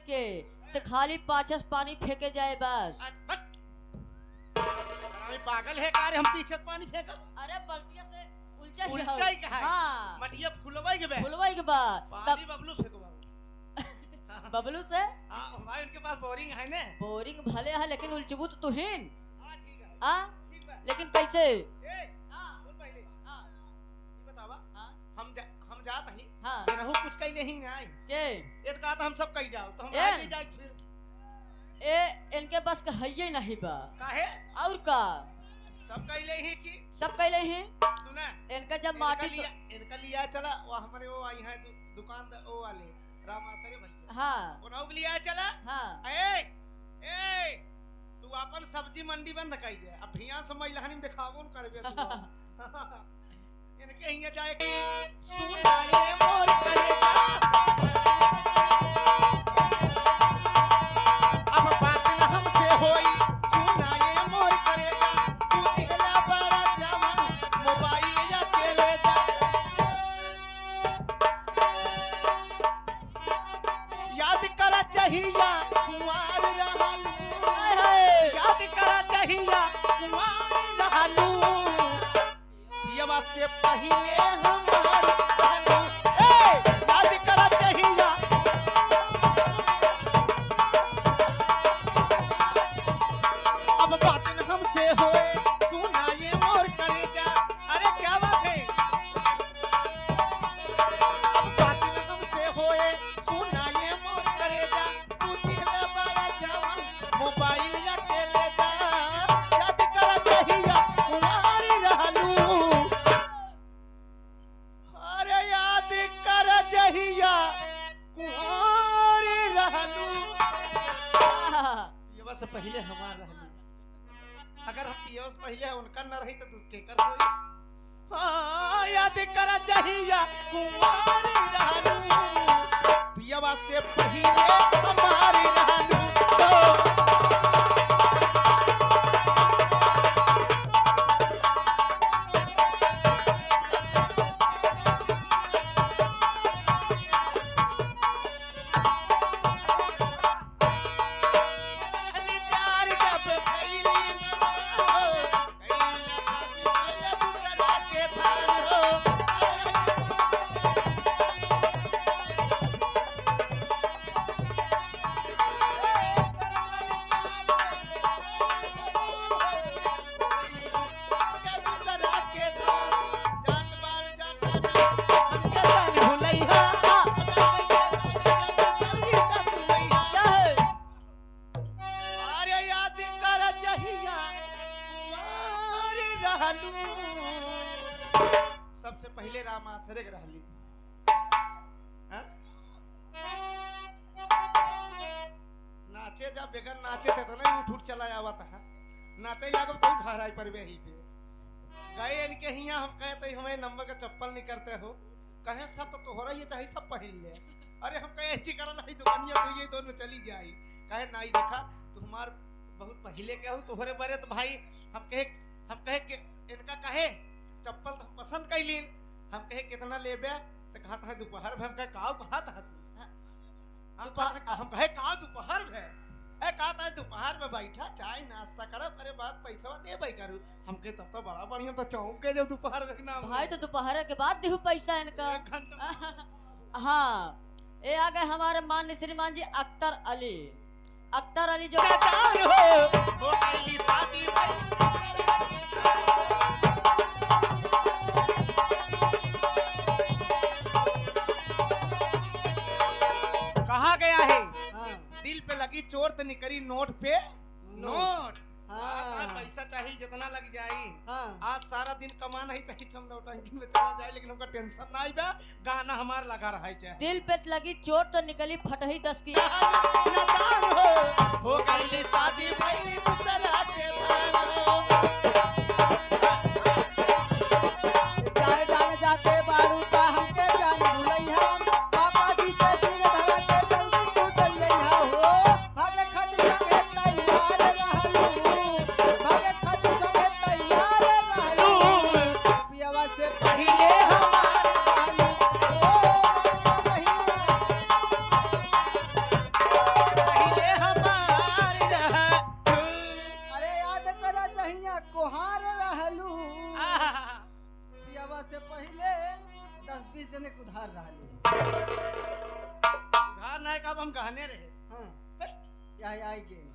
के तो खाली पाछस पानी फेंके जाए बस। अरे पागल है का रे, हम पीछे से पानी फेंकब? अरे बल्टिया से उल्टा उल्टा ही कहा है। हाँ मटिया फुलवाई के बे फुलवाई के बाद पानी बबलू फेंकबा। बबलू से हां भाई उनके पास बोरिंग है ने। बोरिंग भले है लेकिन उलचबू तो तुहिन। हां ठीक है। हाँ ठीक बा। लेकिन कैसे? ए हाँ बोल पहले। हाँ ये बतावा हाँ हम जात ही हाँ रहू कुछ कहीं नहीं आई के एक कहा था हम सब कहीं जाओ तो हम ए? नहीं जाए फिर ए इनके बस का है ही नहीं बा काहे और का सब कहीं ले ही कि सब कैले हैं सुना इनका जब माटी तो इनका लिया चला वो हमारे वो आई है दुकान वो वाले रामासरे भैया हाँ उन्हों लिया चला। हाँ ए तू अपन सब्जी मंडी बंद कर दे अब भिया से महिलानी दिखावो न करबे तू इनके हिया जाए कि सुनाए मोर करेगा अब बात न हमसे होई सुनाए मोर करेगा तू दिखला बड़ा जवान मोबाइल या तेले जा याद करा चाहिया कुंवार रहलू याद करा चाहिया कुंवार रहलू पियवा से पहिले हमार रहलू याद करा चाहिया अब बात न हमसे होए सुनाए मोर करेजा अरे क्या बात है अब बात न हमसे होए सुनाए मोर करेजा तू दिखला बड़ा जवान मोबाइल या टेले जा याद करा चाहिया कुंवारी रहलू अरे याद करा चाहिया कुंवारी रहलू ये बस पहले हमार रहलू अगर हम पियोस पहले उनका न रही तो के कर होई हां याद करा चाहिया कुंवारी रहलू पियवा से पहले हमारी रहलू प्यार जब कैली दूसरा के थान हो दूसरा के थान जात बार जाता हमके जान भुलैया क्या है अरे याद कर चाहिया कुंवारी रहलू सबसे पहले रामासरे के रहली हाँ? नाचे जब बेगर नाचे थे तो नहीं उठ उठ चला जावा था नाचे लागो तो ही भाराई पर वे ही पे गए इनके हिया हम कहते हमें नंबर का चप्पल नहीं करते हो कहे सब तो तोहरा ही चाहिए सब पहन ले अरे हम कहे ऐसी करना नहीं दुकानिया तो ये दोनों चली जाई कहे नहीं देखा तुम्हार बहुत पहले के हो तोहरे बरे तो भाई हम कहे कि इनका कहे चप्पल तो पसंद कैलीन हम कहे कितना लेबे तो कहा था दोपहर में हम कहे काऊ कहा था हम कहे कहा दोपहर में ए कहा था दोपहर में बैठा चाय नाश्ता करो करे बाद पैसा दे भाई करू हम कहे तब तो बड़ा बढ़िया तो चौंक के जो दोपहर में ना भाई तो दोपहर के बाद देहु पैसा इनका। एक घंटा हाँ ये आ गए हमारे मान्य श्रीमान जी अख्तर अली। अख्तर अली जो हो गई शादी कहा गया है दिल पे लगी चोट निकली नोट पे नोट पैसा चाहिए जितना लग जाए आज सारा दिन कमा नहीं चाहिए सब नौटंकी में चला जाए लेकिन उनका टेंशन नहीं बा गाना हमार लगा रहा है चाहे दिल पे लगी चोट तो निकली फटही 10 की हो गई शादी पहली दूसरा के थान हो चाहे जाने जाके बारू का हमके जान भुलैया पापा जी से दिन धरा के जल्दी तू चल जइहा हो भागे खत संगे तैयार रहलू भागे खत संगे तैयार रहलू पियवा से पहले हमार रहलू ओ कहिया कोहार रहलू आहा, पियावा से पहले 10-20 जने के उधार रहलू। उधार नहीं कब हम गहने रहे। हाँ यही आई गेल